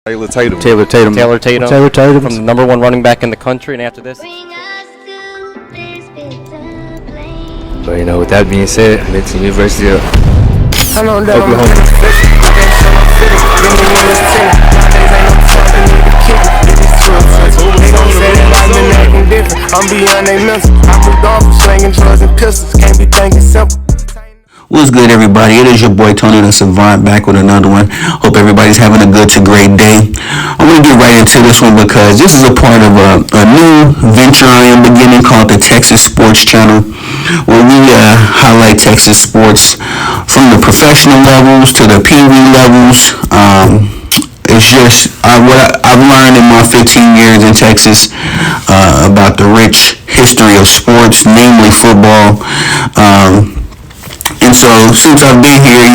Taylor Tatum. Taylor Tatum. Taylor Tatum. Taylor Tatum. From the number one running back in the country, and after this. So, you know, with that being said, it's University of Oklahoma. I'm beyond they mental. I moved on from slinging drugs and pistols. Can't be thinking simple. What's good, everybody? It is your boy Tony the Savant back with another one. Hope everybody's having a good to great day. I'm going to get right into this one because this is a part of a new venture I am beginning called the Texas Sports Channel, where we highlight Texas sports from the professional levels to the Pee Wee levels. It's just what I've learned in my 15 years in Texas about the rich history of sports, namely football. And so, since I've been here,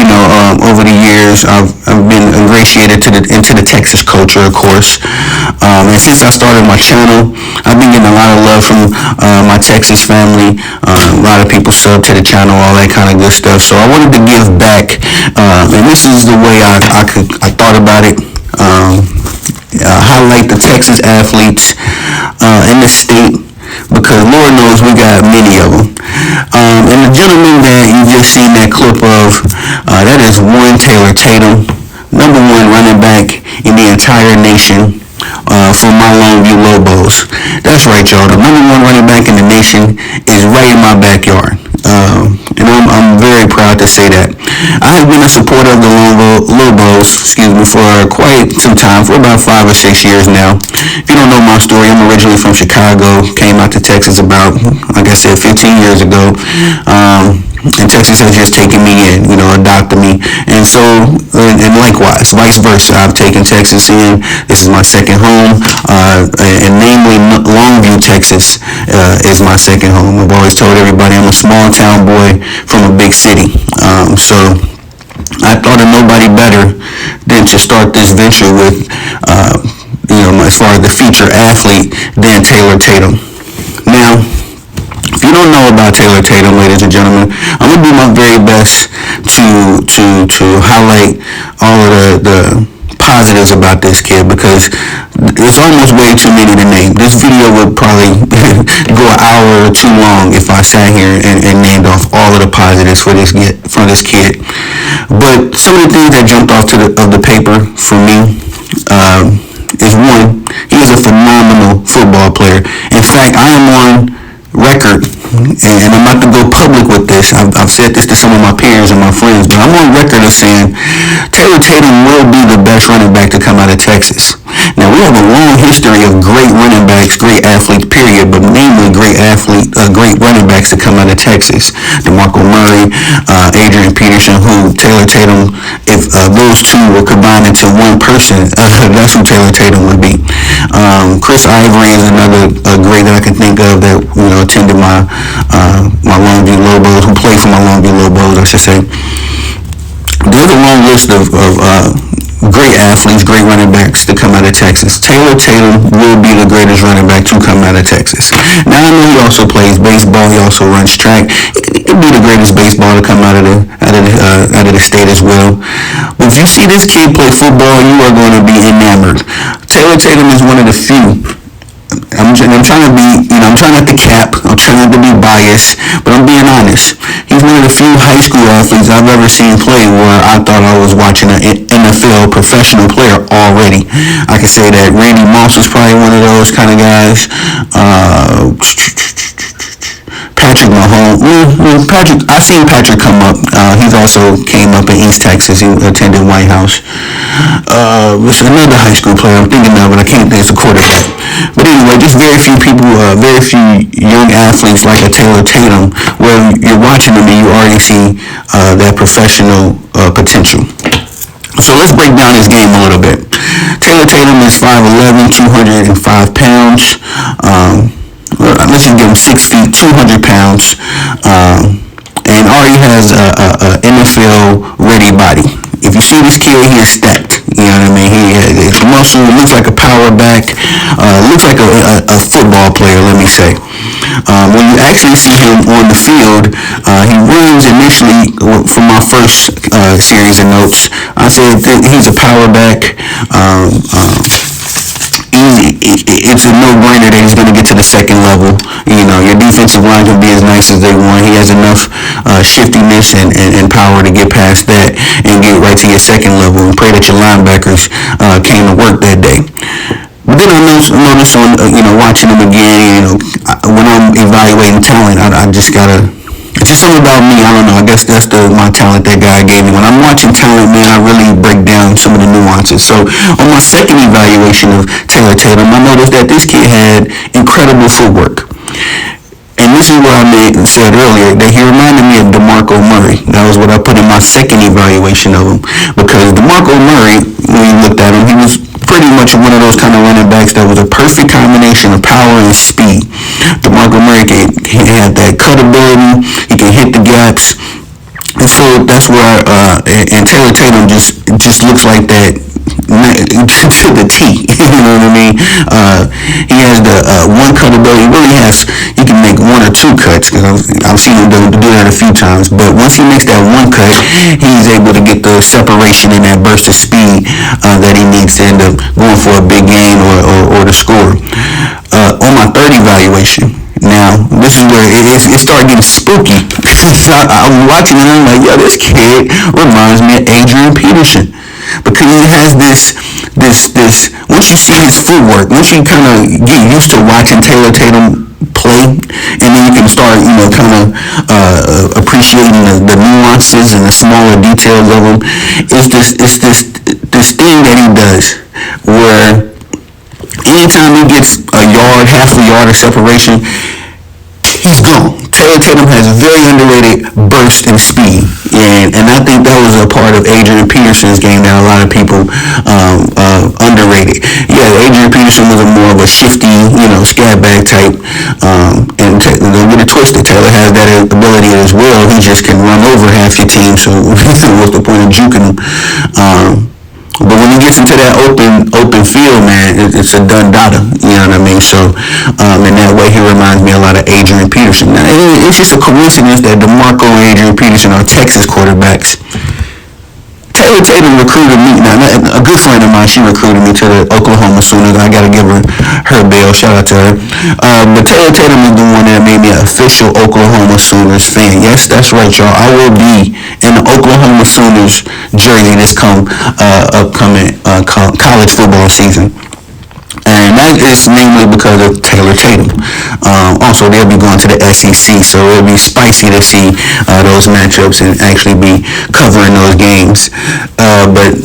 over the years, I've been ingratiated into the Texas culture, of course. And since I started my channel, I've been getting a lot of love from my Texas family. A lot of people sub to the channel, all that kind of good stuff. So I wanted to give back, and this is the way I thought about it. Highlight the Texas athletes in the state, because Lord knows we got many of them. And the gentleman that you just seen that clip of, that is one Taylor Tatum, number one running back in the entire nation for my Longview Lobos. That's right, y'all. The number one running back in the nation is right in my backyard. And I'm very proud to say that. I have been a supporter of the Lobos, for quite some time, for about 5 or 6 years now. If you don't know my story, I'm originally from Chicago, came out to Texas about, like I said, 15 years ago. And Texas has just taken me in, adopted me. And so, and likewise, vice versa, I've taken Texas in. This is my second home, and namely Longview, Texas, is my second home. I've always told everybody I'm a small town boy from a big city. So I thought of nobody better than to start this venture with, as far as the featured athlete, than Taylor Tatum. Now, if you don't know about Taylor Tatum, ladies and gentlemen, I'm gonna do my very best to highlight all of the positives about this kid, because it's almost way too many to name. This video would probably go an hour or too long if I sat here and named off all of the positives for this kid. But some of the things that jumped off of the paper for me is, one, he is a phenomenal football player. In fact, I am on record, and I'm about to go public with this. I've said this to some of my peers and my friends, but I'm on record of saying Taylor Tatum will be the best running back to come out of Texas. Now, we have a long history of great running backs, great athletes, period, but mainly great running backs to come out of Texas. DeMarco Murray, Adrian Peterson, who Taylor Tatum, if those two were combined into one person, that's who Taylor Tatum would be. Chris Ivory is another great that I can think of that, attended my Longview Lobos, who played for my Longview Lobos, I should say. There's a long list of great athletes, great running backs to come out of Texas. Taylor Tatum will be the greatest running back to come out of Texas. Now, I know he also plays baseball. He also runs track. He could be the greatest baseball to come out of the state as well. But if you see this kid play football, you are going to be enamored. Taylor Tatum is one of the few. I'm trying to be, I'm trying not to cap, I'm trying not to be biased, but I'm being honest. He's one of the few high school athletes I've ever seen play where I thought I was watching an NFL professional player already. I could say that Randy Moss was probably one of those kind of guys. Patrick Mahomes. I seen Patrick come up. He's also came up in East Texas. He attended White House. It's another high school player I'm thinking of, but I can't think it's a quarterback. But anyway, just very few people, very few young athletes like a Taylor Tatum, where you're watching them and you already see that professional potential. So let's break down his game a little bit. Taylor Tatum is 5'11", 205 pounds. Let's just give him 6 feet, 200 pounds, and already has a NFL-ready body. If you see this kid, he is stacked. You know what I mean? His muscle looks like a power back, looks like a football player, let me say. When you actually see him on the field, he runs initially, from my first series of notes, I said he's a power back. It's a no-brainer that he's going to get to the second level. Your defensive line can be as nice as they want. He has enough shiftiness and power to get past that and get right to your second level, and pray that your linebackers came to work that day. But then I noticed on, watching him again, when I'm evaluating talent, I just gotta, it's just something about me, I don't know, I guess that's my talent that God gave me. When I'm watching talent, man, I really break down some of the nuances. So on my second evaluation of Taylor Tatum, I noticed that this kid had incredible footwork. And this is what I said earlier, that he reminded me of DeMarco Murray. That was what I put in my second evaluation of him. Because DeMarco Murray, when you looked at him, he was pretty much one of those kind of running backs that was a perfect combination of power and speed. DeMarco Murray had that cut ability, he can hit the gaps. And so that's where, and Taylor Tatum just looks like that to the T. You know what I mean? He has the one cut ability. He really has. He can make one or two cuts, because I've seen him do that a few times. But once he makes that one cut, he's able to get the separation and that burst of speed that he needs to end up going for a big gain or to score. On my third evaluation, now this is where it started getting spooky. I'm watching and I'm like, yo, this kid reminds me of Adrian Peterson. Because he has this, once you see his footwork, once you kind of get used to watching Taylor Tatum play, and then you can start, kind of appreciating the nuances and the smaller details of him. It's this thing that he does where anytime he gets a yard, half a yard of separation, he's gone. Taylor Tatum has very underrated burst and speed, and I think that was a part of Adrian Peterson's game that a lot of people underrated. Yeah, Adrian Peterson was more of a shifty, scat bag type, and don't get it twisted. Taylor has that ability as well. He just can run over half your team, so what's the point of juking him? But when he gets into that open field, man, it's a done data. You know what I mean? So, in that way, he reminds me a lot of Adrian Peterson. Now, it's just a coincidence that DeMarco and Adrian Peterson are Texas quarterbacks. Taylor Tatum recruited me. Now, a good friend of mine, she recruited me to the Oklahoma Sooners. I got to give her bill. Shout out to her. But Taylor Tatum is the one that made me an official Oklahoma Sooners fan. Yes, that's right, y'all. I will be in the Oklahoma Sooners jersey this upcoming college football season. And that is mainly because of Taylor Tatum. Also, they'll be going to the SEC, so it'll be spicy to see those matchups and actually be covering those games. But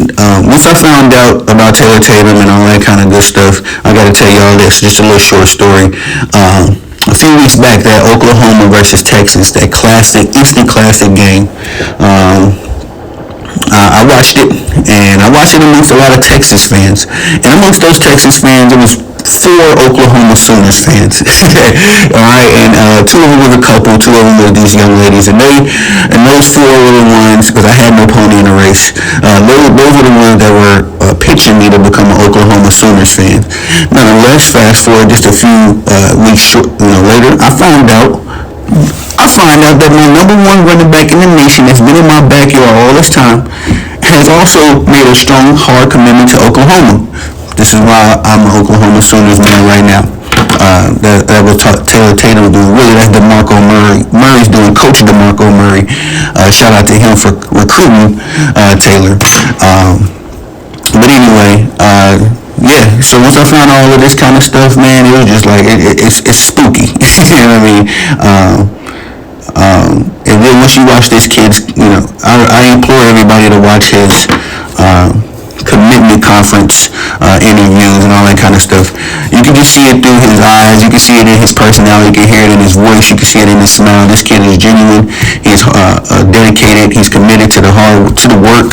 once I found out about Taylor Tatum and all that kind of good stuff, I got to tell y'all this, just a little short story. A few weeks back, that Oklahoma versus Texas, that instant classic game, I watched it, and I watched it amongst a lot of Texas fans. And amongst those Texas fans, it was 4 Oklahoma Sooners fans. All right, and 2 of them was a couple, 2 of them were these young ladies, and those 4 were the ones, because I had no pony in the race. Those were the ones that were pitching me to become an Oklahoma Sooners fan. Nonetheless, fast forward just a few weeks later, I find out that my number 1 running back in the nation that's been in my backyard all this time has also made a strong, hard commitment to Oklahoma. This is why I'm an Oklahoma Sooners man right now. That was Taylor Tatum doing. Really, that's DeMarco Murray. Murray's doing. Coach DeMarco Murray. Shout out to him for recruiting Taylor. But anyway, yeah, so once I found all of this kind of stuff, man, it was just like, it's spooky. You know what I mean? And then once you watch this kid's, I implore everybody to watch his commitment conference interviews and all that kind of stuff. You can just see it through his eyes. You can see it in his personality. You can hear it in his voice. You can see it in his smile. This kid is genuine. He's dedicated. He's committed to the work.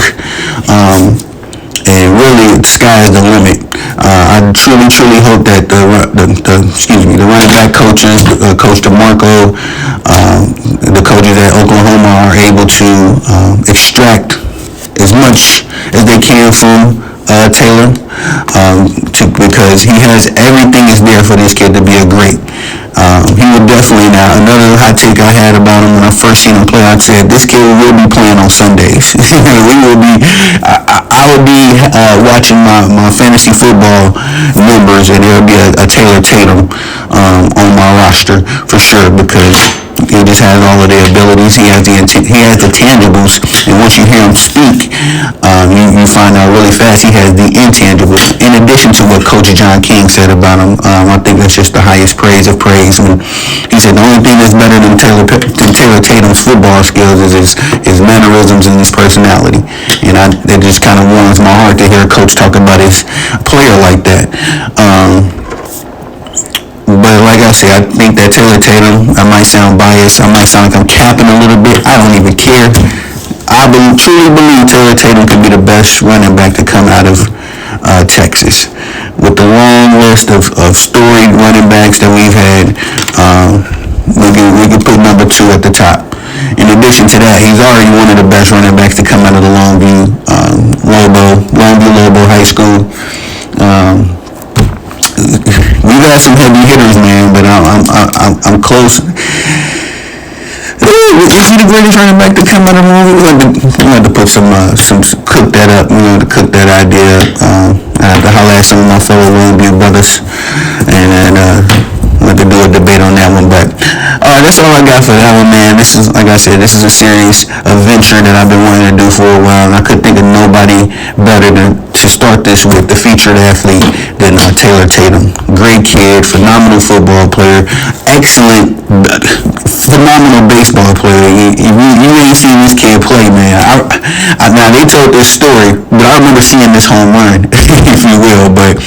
And really, the sky is the limit. I truly hope that the running back coaches, Coach DeMarco, the coaches at Oklahoma are able to extract as much as they can from Taylor, because he has everything is there for this kid to be a great He will definitely now. Another hot take I had about him when I first seen him play, I said this kid will be playing on Sundays. We will be. I will be watching my fantasy football numbers, and there will be a Taylor Tatum on my roster for sure, because he just has all of the abilities. He has the tangibles, and once you hear him speak, you find out really fast he has the intangibles. In addition to what Coach John King said about him, I think that's just the highest praise of praise. When he said the only thing that's better than Taylor Tatum's football skills is his mannerisms and his personality, and it just kind of warms my heart to hear a coach talk about his player like that. But like I said, I think that Taylor Tatum, I might sound biased, I might sound like I'm capping a little bit, I don't even care. I truly believe Taylor Tatum could be the best running back to come out of Texas. With the long list of storied running backs that we've had, we can put number 2 at the top. In addition to that, he's already one of the best running backs to come out of the Longview Lobo High School. We got some heavy hitters, man, but I'm close. Is he the greatest running back to come out of the movie? We had to put some cook that up, to cook that idea. I have to holler at some of my fellow Longview brothers, and let to do a debate on that one. But that's all I got for that one, man. This is, like I said, this is a series, a venture that I've been wanting to do for a while, and I couldn't think of nobody better to start this with, the featured athlete, than Taylor Tatum. Great kid, phenomenal football player, excellent, phenomenal baseball player. You ain't seen this kid play, man. Now they told this story, but I remember seeing this home run, if you will. But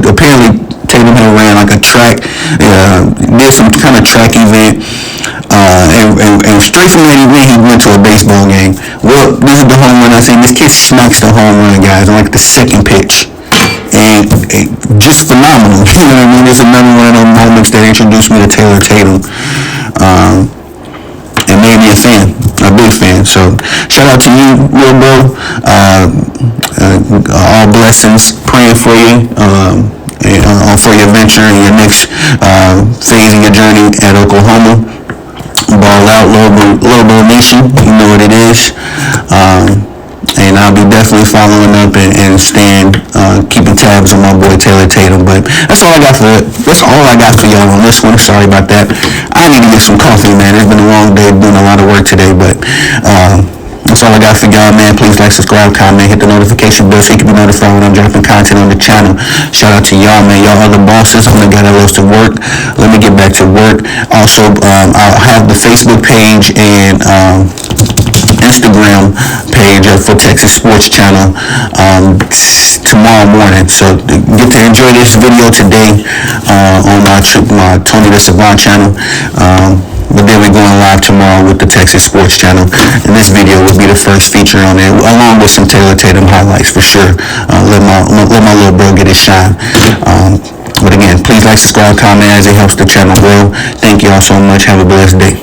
apparently Tatum had ran like a track, did some kind of track event, and straight from that event he went to a baseball game. Well, this is the home run I seen. This kid smacks the home run, guys, on like the second pitch. And just phenomenal. You know what I mean? It's another one of those moments that introduced me to Taylor Tatum. And made me a big fan. So shout out to you, Lobo. All blessings, praying for you, for your venture and your next phase of your journey at Oklahoma. Ball out, Lobo Nation. You know what it is. And I'll be definitely following up and keeping tabs on my boy Taylor Tatum. But that's all I got for y'all on this one. Sorry about that. I need to get some coffee, man. It's been a long day, doing a lot of work today, but that's all I got for y'all, man. Please like, subscribe, comment, hit the notification bell so you can be notified when I'm dropping content on the channel. Shout out to y'all, man. Y'all are the bosses. I'm the guy that loves to work. Let me get back to work. Also, I'll have the Facebook page and Instagram page for Texas Sports Channel tomorrow morning. So get to enjoy this video today on my Tony the Savant channel. But then we're going live tomorrow with the Texas Sports Channel, and this video will be the first feature on there, along with some Taylor Tatum highlights for sure. Let my little bro get his shine. But again, please like, subscribe, comment, as it helps the channel grow. Thank you all so much. Have a blessed day.